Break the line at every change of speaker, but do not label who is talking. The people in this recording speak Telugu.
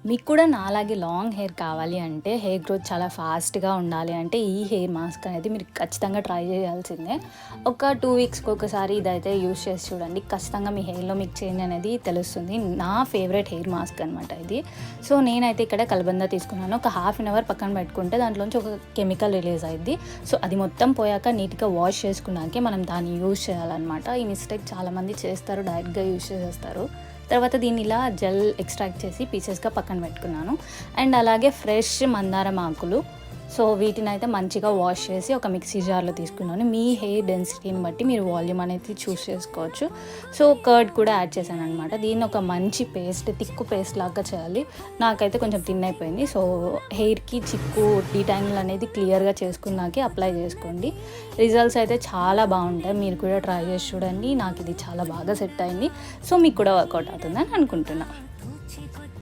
మీకు కూడా నాలాగే లాంగ్ హెయిర్ కావాలి అంటే, హెయిర్ గ్రోత్ చాలా ఫాస్ట్‌గా ఉండాలి అంటే, ఈ హెయిర్ మాస్క్ అనేది మీరు ఖచ్చితంగా ట్రై చేయాల్సిందే. ఒక 2 వీక్స్‌కి ఒకసారి ఇదైతే యూజ్ చేసి చూడండి. ఖచ్చితంగా మీ హెయిర్‌లో మీకు చేంజ్ అనేది తెలుస్తుంది. నా ఫేవరెట్ హెయిర్ మాస్క్ అనమాట ఇది. సో, నేనైతే ఇక్కడ కలబంద తీసుకున్నాను. ఒక హాఫ్ అన్ అవర్ పక్కన పెట్టుకుంటే దాంట్లోంచి ఒక కెమికల్ రిలీజ్ అయ్యిద్ది. సో, అది మొత్తం పోయాక నీట్‌గా వాష్ చేసుకున్నాకే మనం దాన్ని యూజ్ చేయాలన్నమాట. ఈ మిస్టేక్ చాలామంది చేస్తారు. డైరెక్ట్‌గా యూజ్ చేసేస్తారు. తర్వాత దీన్ని ఇలా జెల్ ఎక్స్ట్రాక్ట్ చేసి పీసెస్గా పక్కన పెట్టుకున్నాను. అండ్ అలాగే ఫ్రెష్ మందారం ఆకులు, సో వీటినైతే మంచిగా వాష్ చేసి ఒక మిక్సీ జార్లో తీసుకున్నాను. మీ హెయిర్ డెన్సిటీని బట్టి మీరు వాల్యూమ్ అనేది చూస్ చేసుకోవచ్చు. సో కర్డ్ కూడా యాడ్ చేశాను అనమాట. దీన్ని ఒక మంచి పేస్ట్, తిక్కు పేస్ట్ లాగా చేయాలి. నాకైతే కొంచెం థిన్ అయిపోయింది. సో హెయిర్కి చిక్కు డీటాంగిల్ అనేది క్లియర్గా చేసుకున్నాకే అప్లై చేసుకోండి. రిజల్ట్స్ అయితే చాలా బాగుంటాయి. మీరు కూడా ట్రై చేసి చూడండి. నాకు ఇది చాలా బాగా సెట్ అయింది. సో మీకు కూడా వర్కౌట్ అవుతుందని అనుకుంటున్నాను.